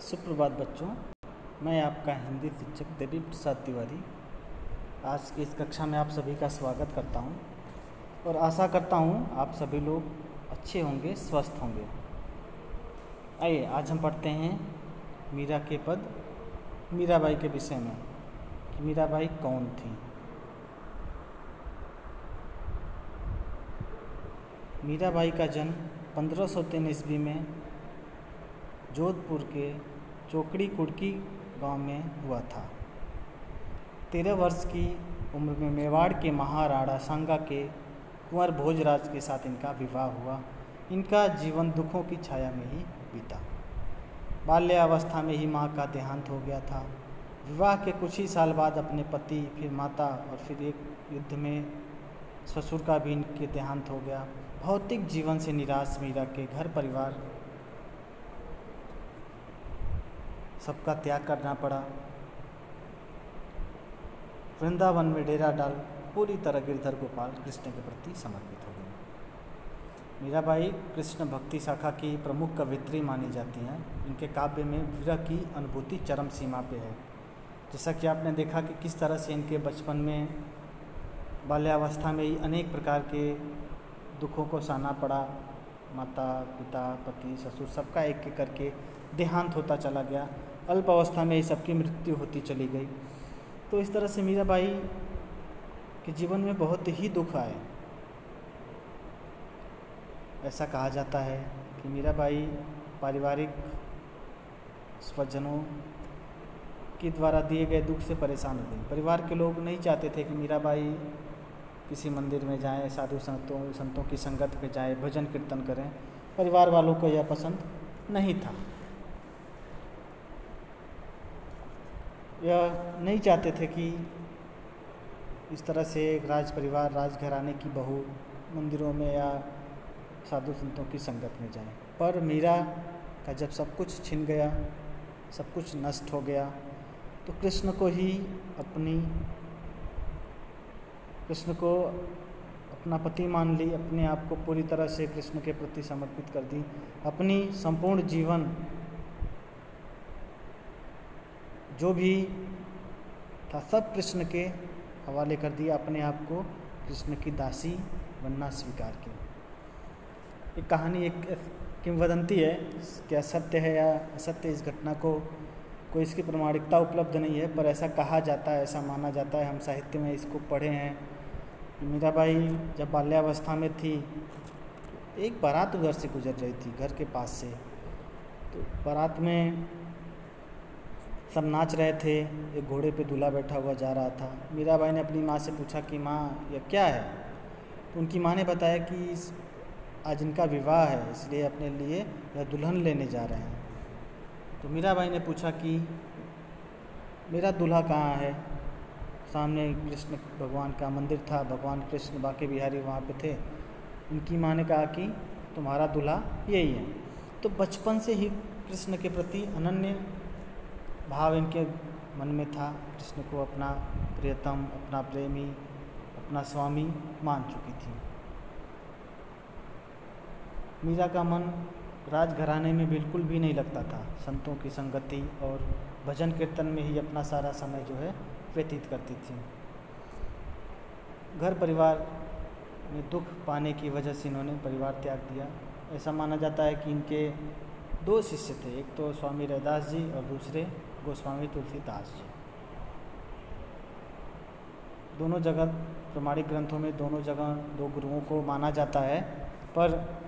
सुप्रभात बच्चों, मैं आपका हिंदी शिक्षक देवी प्रसाद तिवारी आज की इस कक्षा में आप सभी का स्वागत करता हूं और आशा करता हूं आप सभी लोग अच्छे होंगे, स्वस्थ होंगे। आइए आज हम पढ़ते हैं मीरा के पद मीराबाई के विषय में कि मीराबाई कौन थी। मीराबाई का जन्म 1503 ईस्वी में जोधपुर के चोकड़ी कुड़की गांव में हुआ था। 13 वर्ष की उम्र में मेवाड़ के महाराणा सांगा के कुंवर भोजराज के साथ इनका विवाह हुआ। इनका जीवन दुखों की छाया में ही बीता। बाल्यावस्था में ही मां का देहांत हो गया था। विवाह के कुछ ही साल बाद अपने पति, फिर माता और फिर एक युद्ध में ससुर का भी इनके देहांत हो गया। भौतिक जीवन से निराश मीरा के घर परिवार सबका त्याग करना पड़ा। वृंदावन में डेरा डाल पूरी तरह गिरधर गोपाल कृष्ण के प्रति समर्पित हो गए। मीराबाई कृष्ण भक्ति शाखा की प्रमुख कवियत्री मानी जाती हैं। इनके काव्य में विरह की अनुभूति चरम सीमा पे है। जैसा कि आपने देखा कि किस तरह से इनके बचपन में, बाल्यावस्था में ही अनेक प्रकार के दुखों को सहना पड़ा। माता, पिता, पति, ससुर सबका एक एक करके देहांत होता चला गया। अल्प अवस्था में ही सबकी मृत्यु होती चली गई। तो इस तरह से मीराबाई के जीवन में बहुत ही दुख आए। ऐसा कहा जाता है कि मीराबाई पारिवारिक स्वजनों के द्वारा दिए गए दुख से परेशान हो गई। परिवार के लोग नहीं चाहते थे कि मीराबाई किसी मंदिर में जाएं, साधु संतों की संगत में जाएं, भजन कीर्तन करें। परिवार वालों को यह पसंद नहीं था। यह नहीं चाहते थे कि इस तरह से एक राज परिवार, राजघराने की बहू मंदिरों में या साधु संतों की संगत में जाए। पर मीरा का जब सब कुछ छिन गया, सब कुछ नष्ट हो गया, तो कृष्ण को अपना पति मान ली। अपने आप को पूरी तरह से कृष्ण के प्रति समर्पित कर दी। अपनी संपूर्ण जीवन जो भी था सब कृष्ण के हवाले कर दिया। अपने आप को कृष्ण की दासी बनना स्वीकार किया। एक कहानी, एक किंवदंती है, क्या सत्य है या असत्य, इस घटना को कोई इसकी प्रमाणिकता उपलब्ध नहीं है, पर ऐसा कहा जाता है, ऐसा माना जाता है। हम साहित्य में इसको पढ़े हैं। मीराबाई जब बाल्यावस्था में थी, एक बारात उधर से गुजर रही थी घर के पास से। तो बारात में सब नाच रहे थे। एक घोड़े पे दूल्हा बैठा हुआ जा रहा था। मीराबाई ने अपनी माँ से पूछा कि माँ, यह क्या है? तो उनकी माँ ने बताया कि आज इनका विवाह है, इसलिए अपने लिए यह दुल्हन लेने जा रहे हैं। तो मीराबाई ने पूछा कि मेरा दूल्हा कहाँ है? सामने कृष्ण भगवान का मंदिर था, भगवान कृष्ण बांके बिहारी वहाँ पे थे। उनकी माँ ने कहा कि तुम्हारा दूल्हा यही है। तो बचपन से ही कृष्ण के प्रति अनन्य भाव इनके मन में था। कृष्ण को अपना प्रियतम, अपना प्रेमी, अपना स्वामी मान चुकी थी। मीरा का मन राजघराने में बिल्कुल भी नहीं लगता था। संतों की संगति और भजन कीर्तन में ही अपना सारा समय जो है व्यतीत करती थी। घर परिवार में दुख पाने की वजह से इन्होंने परिवार त्याग दिया। ऐसा माना जाता है कि इनके 2 शिष्य थे, एक तो स्वामी रैदास जी और दूसरे गोस्वामी तुलसीदास जी। दोनों जगह प्रमाणिक ग्रंथों में दोनों जगह 2 गुरुओं को माना जाता है। पर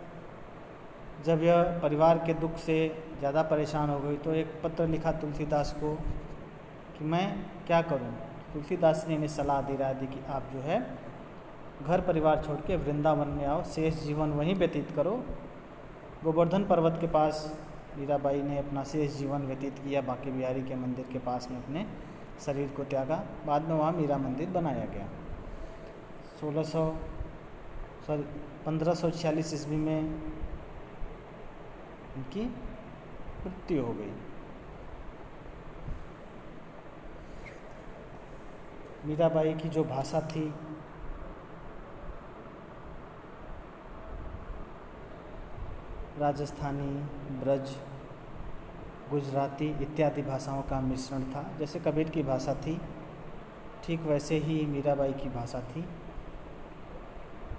जब यह परिवार के दुख से ज़्यादा परेशान हो गई तो एक पत्र लिखा तुलसीदास को कि मैं क्या करूं। तुलसीदास ने इन्हें सलाह दी कि आप जो है घर परिवार छोड़ के वृंदावन में आओ, शेष जीवन वहीं व्यतीत करो। गोवर्धन पर्वत के पास मीराबाई ने अपना शेष जीवन व्यतीत किया। बांके बिहारी के मंदिर के पास में अपने शरीर को त्यागा। बाद में वहाँ मीरा मंदिर बनाया गया। 1546 ईस्वी में इनकी मृत्यु हो गई। मीराबाई की जो भाषा थी, राजस्थानी, ब्रज, गुजराती इत्यादि भाषाओं का मिश्रण था। जैसे कबीर की भाषा थी, ठीक वैसे ही मीराबाई की भाषा थी।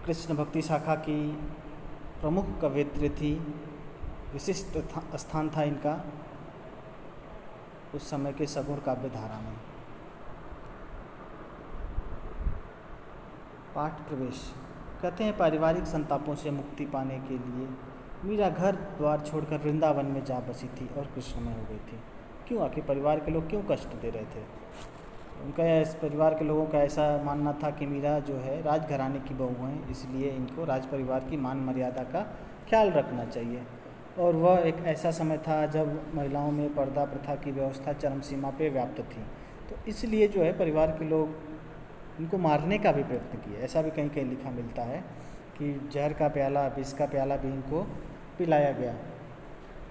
कृष्ण भक्ति शाखा की प्रमुख कवयित्री थी, विशिष्ट स्थान था इनका उस समय के सगुण काव्य धारा में। पाठ प्रवेश। कहते हैं पारिवारिक संतापों से मुक्ति पाने के लिए मीरा घर द्वार छोड़कर वृंदावन में जा बसी थी और कृष्णमय हो गई थी। क्यों? आखिर परिवार के लोग क्यों कष्ट दे रहे थे? उनका इस परिवार के लोगों का ऐसा मानना था कि मीरा जो है राजघराने की बहू हैं, इसलिए इनको राज परिवार की मान मर्यादा का ख्याल रखना चाहिए। और वह एक ऐसा समय था जब महिलाओं में पर्दा प्रथा की व्यवस्था चरम सीमा पे व्याप्त थी, तो इसलिए जो है परिवार के लोग इनको मारने का भी प्रयत्न किया। ऐसा भी कहीं कहीं लिखा मिलता है कि जहर का प्याला, विष का प्याला भी इनको पिलाया गया,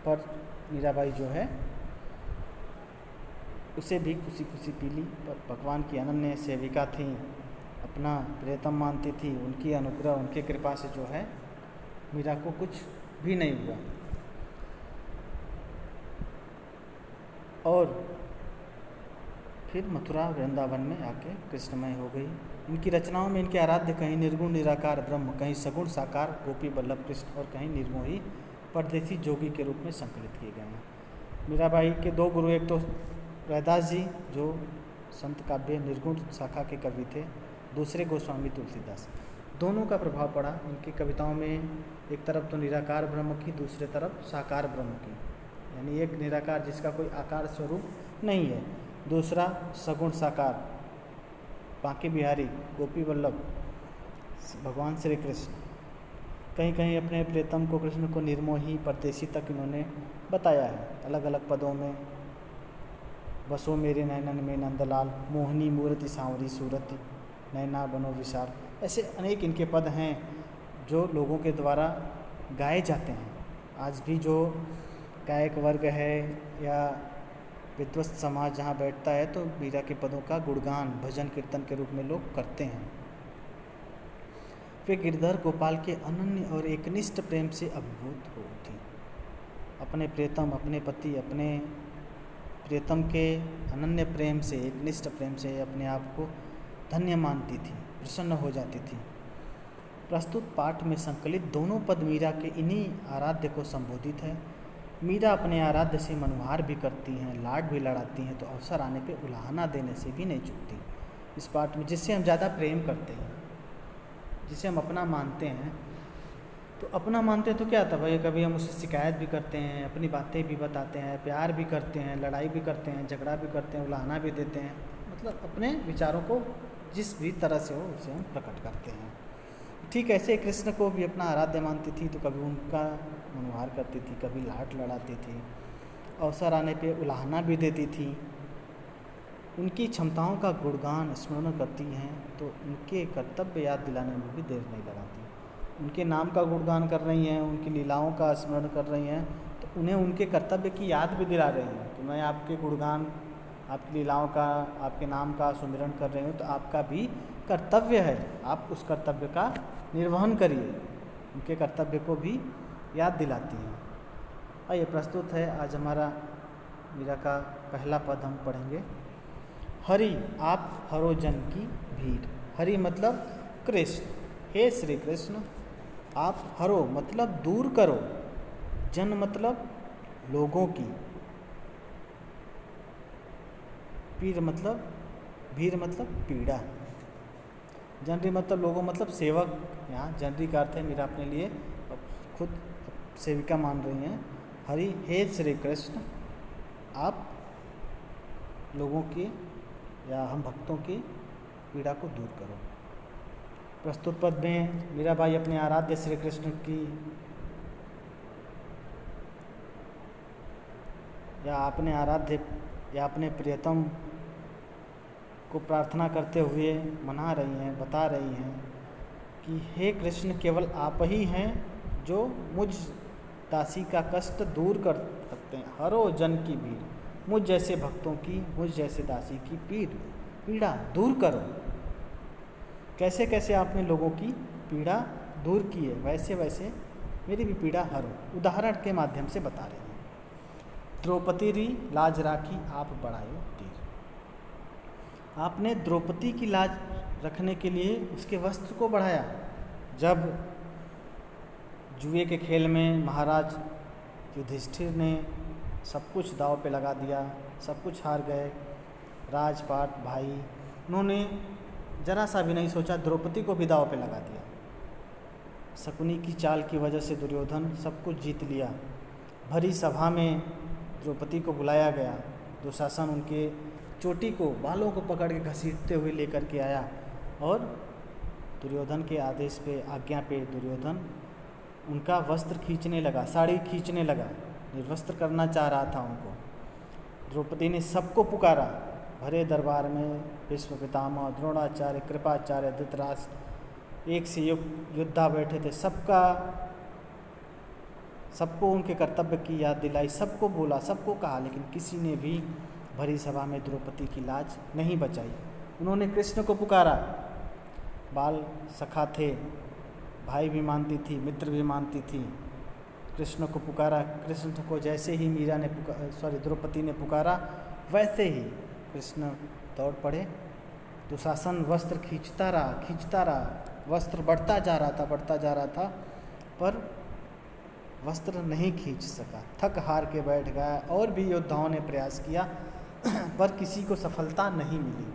पर मीराबाई जो है उसे भी खुशी खुशी पी ली। पर भगवान की अनन्य सेविका थी, अपना प्रियतम मानती थी, उनकी अनुग्रह उनकी कृपा से जो है मीरा को कुछ भी नहीं हुआ। और फिर मथुरा वृंदावन में आके कृष्णमय हो गई। इनकी रचनाओं में इनके आराध्य कहीं निर्गुण निराकार ब्रह्म, कहीं सगुण साकार गोपी बल्लभ कृष्ण और कहीं निर्मोही परदेसी जोगी के रूप में संकलित किए गए हैं। मीराबाई के दो गुरु, एक तो रैदास जी जो संत काव्य निर्गुण शाखा के कवि थे, दूसरे गोस्वामी तुलसीदास। दोनों का प्रभाव पड़ा इनकी कविताओं में, एक तरफ तो निराकार ब्रह्म की, दूसरे तरफ साकार ब्रह्म की, यानी एक निराकार जिसका कोई आकार स्वरूप नहीं है, दूसरा सगुण साकार बांके बिहारी गोपी वल्लभ भगवान श्री कृष्ण। कहीं कहीं अपने प्रियतम को कृष्ण को निर्मोही परदेसी तक इन्होंने बताया है अलग अलग पदों में। बसो मेरे नैनन में नंदलाल, मोहनी मूर्ति सांवरी सूरत, नैना बनो विशाल। ऐसे अनेक इनके पद हैं जो लोगों के द्वारा गाए जाते हैं। आज भी जो गायक वर्ग है या विद्वस्त समाज जहाँ बैठता है तो मीरा के पदों का गुणगान भजन कीर्तन के रूप में लोग करते हैं। वे गिरधर गोपाल के अनन्य और एकनिष्ठ प्रेम से अभिभूत हो उठी। अपने प्रियतम, अपने पति, अपने प्रियतम के अनन्य प्रेम से, एकनिष्ठ प्रेम से अपने आप को धन्य मानती थी, प्रसन्न हो जाती थी। प्रस्तुत पाठ में संकलित दोनों पद मीरा के इन्हीं आराध्य को संबोधित है। मीरा अपने आराध्य से मनोहार भी करती हैं, लाड भी लड़ाती हैं, तो अवसर आने पे उलाहना देने से भी नहीं चूकती। इस पाठ में जिससे हम ज़्यादा प्रेम करते हैं, जिसे हम अपना मानते हैं, तो अपना मानते हैं तो क्या था भाई, कभी हम उससे शिकायत भी करते हैं, अपनी बातें भी बताते हैं, प्यार भी करते हैं, लड़ाई भी करते हैं, झगड़ा भी करते हैं, उलाहना भी देते हैं, मतलब अपने विचारों को जिस भी तरह से हो उसे हम प्रकट करते हैं। ठीक ऐसे कृष्ण को भी अपना आराध्य मानती थी, तो कभी उनका मनोहार करती थी, कभी लाड लड़ाती थी, अवसर आने पे उलाहना भी देती थी। उनकी क्षमताओं का गुणगान स्मरण करती हैं तो उनके कर्तव्य याद दिलाने में भी देर नहीं लगाती। उनके नाम का गुणगान कर रही हैं, उनकी लीलाओं का स्मरण कर रही हैं, तो उन्हें उनके कर्तव्य की याद भी दिला रही हैं। तो मैं आपके गुणगान, आपकी लीलाओं का, आपके नाम का सुमिरन कर रही हूँ, तो आपका भी कर्तव्य है, आप उस कर्तव्य का निर्वहन करिए। उनके कर्तव्य को भी याद दिलाती हैं। आइए प्रस्तुत है आज हमारा मीरा का पहला पद हम पढ़ेंगे। हरि आप हरो जन की भीड़। हरि मतलब कृष्ण, हे श्री कृष्ण। आप हरो मतलब दूर करो, जन मतलब लोगों की, पीर मतलब, भीड़ मतलब पीड़ा, जनरी मतलब लोगों मतलब सेवक। यहाँ जनरी का अर्थ है मीरा अपने लिए खुद सेविका मान रही हैं। हरि हे श्री कृष्ण, आप लोगों की या हम भक्तों की पीड़ा को दूर करो। प्रस्तुत पद में मीराबाई अपने आराध्य श्री कृष्ण की या अपने आराध्य या अपने प्रियतम को प्रार्थना करते हुए मना रही हैं, बता रही हैं कि हे कृष्ण, केवल आप ही हैं जो मुझ दासी का कष्ट दूर कर सकते हैं। हरो जन की भीड़, मुझ जैसे भक्तों की, मुझ जैसे दासी की पीड़ा दूर करो। कैसे कैसे आपने लोगों की पीड़ा दूर की है, वैसे वैसे मेरी भी पीड़ा हरो। उदाहरण के माध्यम से बता रहे हैं। द्रौपदी री लाज राखी आप बढ़ायो तीर। आपने द्रौपदी की लाज रखने के लिए उसके वस्त्र को बढ़ाया। जब जुए के खेल में महाराज युधिष्ठिर ने सब कुछ दांव पे लगा दिया, सब कुछ हार गए, राजपाट भाई, उन्होंने जरा सा भी नहीं सोचा, द्रौपदी को भी दांव पे लगा दिया। शकुनी की चाल की वजह से दुर्योधन सब कुछ जीत लिया। भरी सभा में द्रौपदी को बुलाया गया। दुशासन उनके चोटी को, बालों को पकड़ के घसीटते हुए लेकर के आया और दुर्योधन के आदेश पे, आज्ञा पे दुर्योधन उनका वस्त्र खींचने लगा, साड़ी खींचने लगा, निर्वस्त्र करना चाह रहा था उनको। द्रौपदी ने सबको पुकारा। भरे दरबार में भीष्म पितामह, द्रोणाचार्य, कृपाचार्य, धृतराष्ट्र, एक से योद्धा बैठे थे। सबको उनके कर्तव्य की याद दिलाई, सबको बोला, सबको कहा, लेकिन किसी ने भी भरी सभा में द्रौपदी की लाज नहीं बचाई। उन्होंने कृष्ण को पुकारा। बाल सखा थे, भाई भी मानती थी, मित्र भी मानती थी। कृष्ण को पुकारा। कृष्ण को जैसे ही द्रौपदी ने पुकारा, वैसे ही कृष्ण दौड़ पड़े। दुशासन वस्त्र खींचता रहा, वस्त्र बढ़ता जा रहा था, पर वस्त्र नहीं खींच सका, थक हार के बैठ गया। और भी योद्धाओं ने प्रयास किया पर किसी को सफलता नहीं मिली,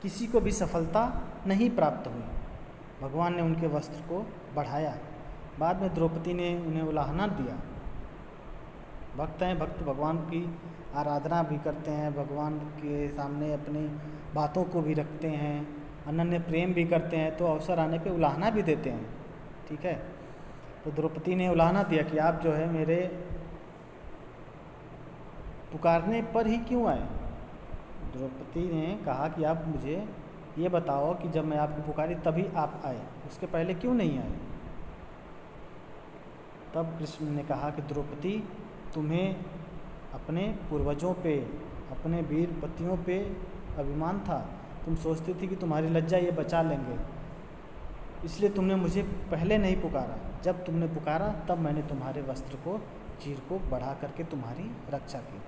किसी को भी सफलता नहीं प्राप्त हुई। भगवान ने उनके वस्त्र को बढ़ाया। बाद में द्रौपदी ने उन्हें उलाहना दिया। भक्त हैं, भक्त भगवान की आराधना भी करते हैं, भगवान के सामने अपनी बातों को भी रखते हैं, अनन्य प्रेम भी करते हैं, तो अवसर आने पे उलाहना भी देते हैं। ठीक है, तो द्रौपदी ने उलाहना दिया कि आप जो है मेरे पुकारने पर ही क्यों आए। द्रौपदी ने कहा कि आप मुझे ये बताओ कि जब मैं आपको पुकारी तभी आप आए, उसके पहले क्यों नहीं आए। तब कृष्ण ने कहा कि द्रौपदी, तुम्हें अपने पूर्वजों पे, अपने वीर पतियों पे अभिमान था। तुम सोचती थी कि तुम्हारी लज्जा ये बचा लेंगे, इसलिए तुमने मुझे पहले नहीं पुकारा। जब तुमने पुकारा तब मैंने तुम्हारे वस्त्र को, चीर को बढ़ा करके तुम्हारी रक्षा की।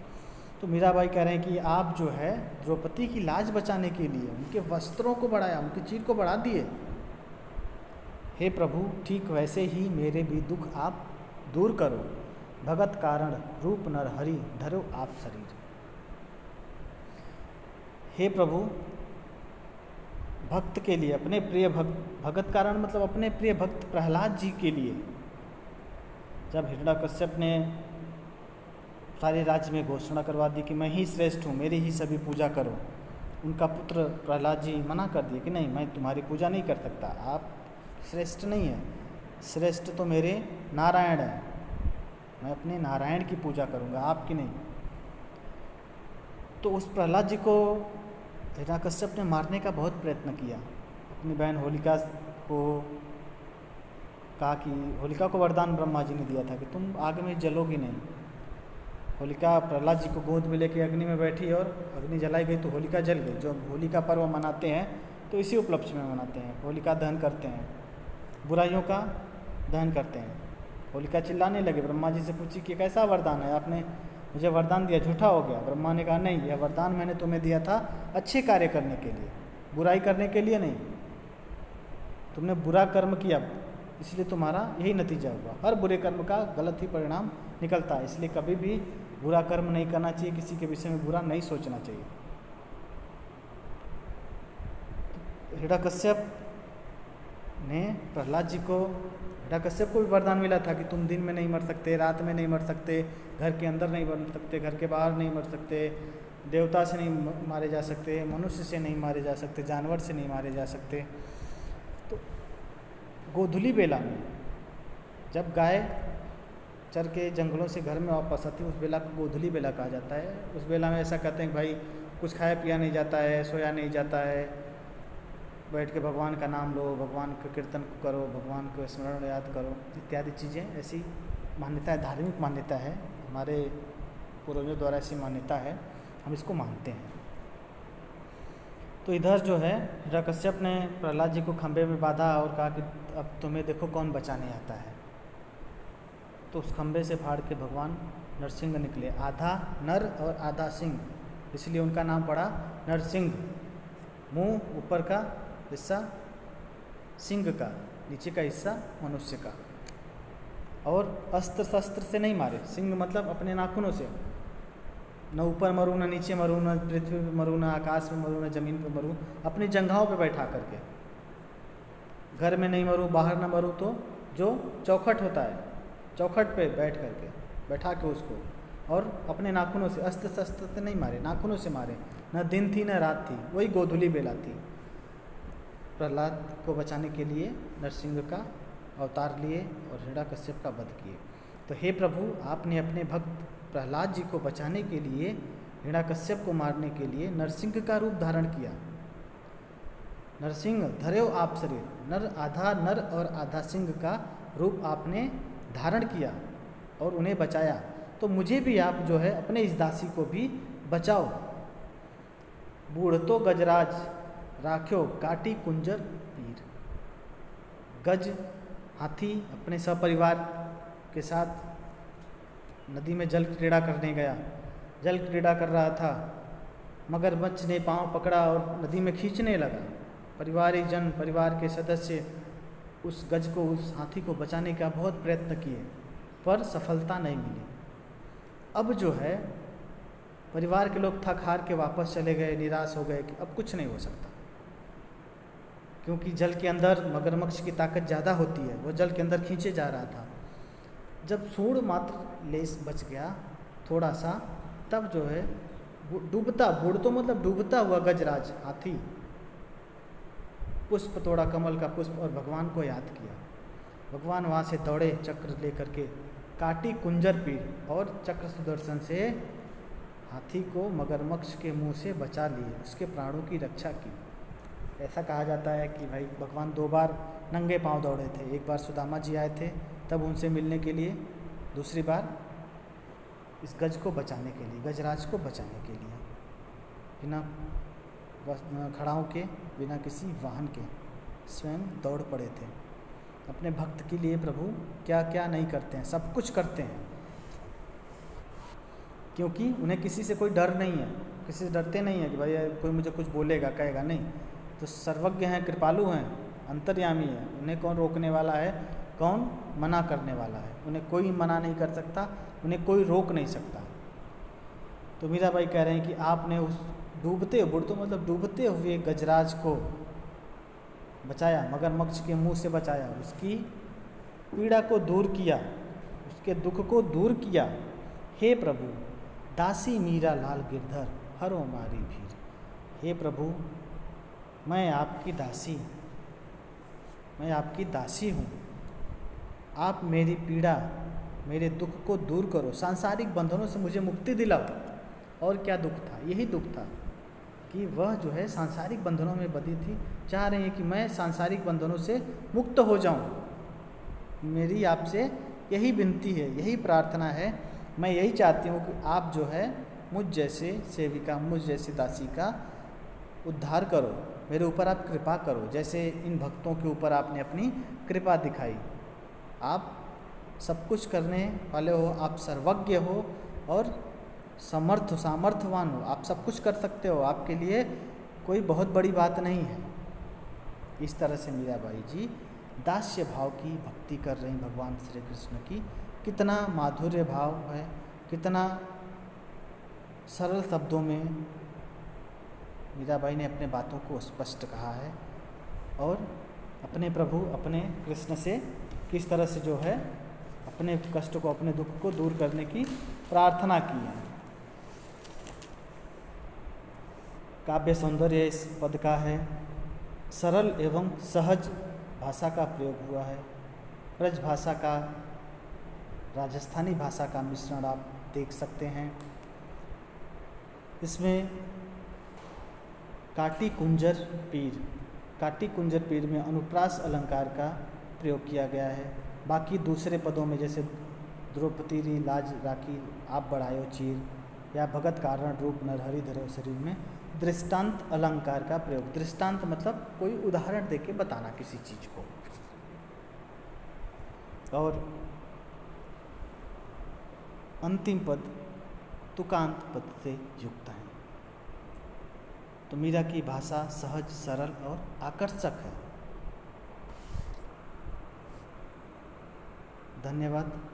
तो मीराबाई कह रहे हैं कि आप जो है द्रौपदी की लाज बचाने के लिए उनके वस्त्रों को बढ़ाया, उनकी चीर को बढ़ा दिए। हे प्रभु, ठीक वैसे ही मेरे भी दुख आप दूर करो। भगत कारण रूप नर हरि, धरो आप शरीर। हे प्रभु, भक्त के लिए, अपने प्रिय भगत कारण मतलब अपने प्रिय भक्त प्रहलाद जी के लिए, जब हिरण्यकश्यप ने सारे राज्य में घोषणा करवा दी कि मैं ही श्रेष्ठ हूँ, मेरी ही सभी पूजा करो, उनका पुत्र प्रहलाद जी मना कर दिए कि नहीं, मैं तुम्हारी पूजा नहीं कर सकता, आप श्रेष्ठ नहीं है, श्रेष्ठ तो मेरे नारायण है, मैं अपने नारायण की पूजा करूँगा, आपकी नहीं। तो उस प्रहलाद जी को हिरण्यकश्यप ने मारने का बहुत प्रयत्न किया। अपनी बहन होलिका को कहा कि होलिका को वरदान ब्रह्मा जी ने दिया था कि तुम आग में जलोगी नहीं। होलिका प्रहलाद जी को गोद में लेके अग्नि में बैठी और अग्नि जलाई गई तो होलिका जल गई। जो होलिका पर्व मनाते हैं तो इसी उपलक्ष्य में मनाते हैं, होलिका दहन करते हैं, बुराइयों का दहन करते हैं। होलिका चिल्लाने लगे, ब्रह्मा जी से पूछी कि कैसा वरदान है, आपने मुझे वरदान दिया, झूठा हो गया। ब्रह्मा ने कहा नहीं, यह वरदान मैंने तुम्हें दिया था अच्छे कार्य करने के लिए, बुराई करने के लिए नहीं। तुमने बुरा कर्म किया इसलिए तुम्हारा यही नतीजा हुआ। हर बुरे कर्म का गलत ही परिणाम निकलता है, इसलिए कभी भी बुरा कर्म नहीं करना चाहिए, किसी के विषय में बुरा नहीं सोचना चाहिए। हिरण्यकश्यप ने प्रहलाद जी को, हिरण्यकश्यप को भी वरदान मिला था कि तुम दिन में नहीं मर सकते, रात में नहीं मर सकते, घर के अंदर नहीं मर सकते, घर के बाहर नहीं मर सकते, देवता से नहीं मारे जा सकते, मनुष्य से नहीं मारे जा सकते, जानवर से नहीं मारे जा सकते। तो गोधुली बेला में जब गाय चर के जंगलों से घर में वापस आती है, उस बेला को गोधुली बेला कहा जाता है। उस बेला में ऐसा कहते हैं कि भाई कुछ खाया पिया नहीं जाता है, सोया नहीं जाता है, बैठ के भगवान का नाम लो, भगवान के कीर्तन करो, भगवान को स्मरण याद करो, इत्यादि चीज़ें। ऐसी मान्यता है, धार्मिक मान्यता है, हमारे पूर्वजों द्वारा ऐसी मान्यता है, हम इसको मानते हैं। तो इधर जो है हिरण्यकश्यप ने प्रहलाद जी को खंभे में बांधा और कहा कि अब तुम्हें देखो कौन बचाने आता है। तो उस खंभे से फाड़ के भगवान नरसिंह निकले, आधा नर और आधा सिंह, इसलिए उनका नाम पड़ा नरसिंह। मुंह ऊपर का हिस्सा सिंह का, नीचे का हिस्सा मनुष्य का। और अस्त्र शस्त्र से नहीं मारे, सिंह मतलब अपने नाखूनों से, न ऊपर मरूँ न नीचे मरूँ न पृथ्वी पर मरूँ न आकाश में मरूँ न ज़मीन पर मरूँ, अपनी जंघाओं पे बैठा करके। घर में नहीं मरूँ, बाहर न मरूँ, तो जो चौखट होता है, चौखट पे बैठ करके बैठा के उसको, और अपने नाखूनों से, अस्त्र शस्त्र से नहीं मारे, नाखूनों से मारे। न दिन थी न रात थी, वही गोधुली बेला थी। प्रहलाद को बचाने के लिए नरसिंह का अवतार लिए और हिरण्यकश्यप का वध किए। तो हे प्रभु, आपने अपने भक्त प्रहलाद जी को बचाने के लिए, हिरण्यकश्यप को मारने के लिए नरसिंह का रूप धारण किया। नरसिंह धर्यो आप शरीर, आधा नर और आधा सिंह का रूप आपने धारण किया और उन्हें बचाया। तो मुझे भी आप जो है अपने इस दासी को भी बचाओ। बूढ़ तो गजराज राख्यो काटी कुंजर पीर। गज हाथी अपने सपरिवार के साथ नदी में जल क्रीड़ा करने गया, जल क्रीड़ा कर रहा था, मगरमच्छ ने पांव पकड़ा और नदी में खींचने लगा। परिवारजन, परिवार के सदस्य उस गज को, उस हाथी को बचाने का बहुत प्रयत्न किए, पर सफलता नहीं मिली। अब जो है परिवार के लोग थक हार के वापस चले गए, निराश हो गए कि अब कुछ नहीं हो सकता, क्योंकि जल के अंदर मगरमच्छ की ताकत ज़्यादा होती है, वो जल के अंदर खींचे जा रहा था। जब सूढ़ मात्र लेस बच गया थोड़ा सा, तब जो है डूबता, बूढ़ तो मतलब डूबता हुआ गजराज हाथी पुष्प तोड़ा, कमल का पुष्प, और भगवान को याद किया। भगवान वहाँ से दौड़े चक्र लेकर के, काटी कुंजर पीर, और चक्र सुदर्शन से हाथी को मगरमच्छ के मुंह से बचा लिए, उसके प्राणों की रक्षा की। ऐसा कहा जाता है कि भाई भगवान 2 बार नंगे पांव दौड़े थे। एक बार सुदामा जी आए थे तब उनसे मिलने के लिए, दूसरी बार इस गज को बचाने के लिए, गजराज को बचाने के लिए, बिना खड़ाओं के, बिना किसी वाहन के स्वयं दौड़ पड़े थे। अपने भक्त के लिए प्रभु क्या क्या नहीं करते हैं, सब कुछ करते हैं, क्योंकि उन्हें किसी से कोई डर नहीं है, किसी से डरते नहीं है कि भाई कोई मुझे कुछ बोलेगा कहेगा, नहीं। तो सर्वज्ञ हैं, कृपालु हैं, अंतर्यामी है, उन्हें कौन रोकने वाला है, कौन मना करने वाला है। उन्हें कोई मना नहीं कर सकता, उन्हें कोई रोक नहीं सकता। तो मीराबाई कह रहे हैं कि आपने उस डूबते, बुढ़ तो मतलब डूबते हुए गजराज को बचाया, मगरमच्छ के मुंह से बचाया, उसकी पीड़ा को दूर किया, उसके दुख को दूर किया। हे प्रभु, दासी मीरा लाल गिरधर हरो मारी भीर। हे प्रभु, मैं आपकी दासी, मैं आपकी दासी हूँ, आप मेरी पीड़ा, मेरे दुख को दूर करो, सांसारिक बंधनों से मुझे मुक्ति दिलाओ। और क्या दुख था, यही दुख था कि वह जो है सांसारिक बंधनों में बंधी थी, चाह रही है कि मैं सांसारिक बंधनों से मुक्त हो जाऊं। मेरी आपसे यही विनती है, यही प्रार्थना है, मैं यही चाहती हूँ कि आप जो है मुझ जैसे सेविका, मुझ जैसी दासी का उद्धार करो, मेरे ऊपर आप कृपा करो, जैसे इन भक्तों के ऊपर आपने अपनी कृपा दिखाई। आप सब कुछ करने वाले हो, आप सर्वज्ञ हो और सामर्थ्यवान हो, आप सब कुछ कर सकते हो, आपके लिए कोई बहुत बड़ी बात नहीं है। इस तरह से मीराबाई जी दास्य भाव की भक्ति कर रही भगवान श्री कृष्ण की। कितना माधुर्य भाव है, कितना सरल शब्दों में मीराबाई ने अपने बातों को स्पष्ट कहा है, और अपने प्रभु, अपने कृष्ण से किस तरह से जो है अपने कष्ट को, अपने दुख को दूर करने की प्रार्थना की है। काव्य सौंदर्य इस पद का है, सरल एवं सहज भाषा का प्रयोग हुआ है। ब्रज भाषा का, राजस्थानी भाषा का मिश्रण आप देख सकते हैं। इसमें काटी कुंजर पीर, काटी कुंजर पीर में अनुप्रास अलंकार का प्रयोग किया गया है। बाकी दूसरे पदों में जैसे द्रौपदी री लाज राखी आप बढ़ायो चीर, या भगत कारण रूप नरहरि धरो शरीर में दृष्टांत अलंकार का प्रयोग। दृष्टांत मतलब कोई उदाहरण देके बताना किसी चीज़ को। और अंतिम पद तुकांत पद से युक्त हैं। तो मीरा की भाषा सहज, सरल और आकर्षक है। धन्यवाद।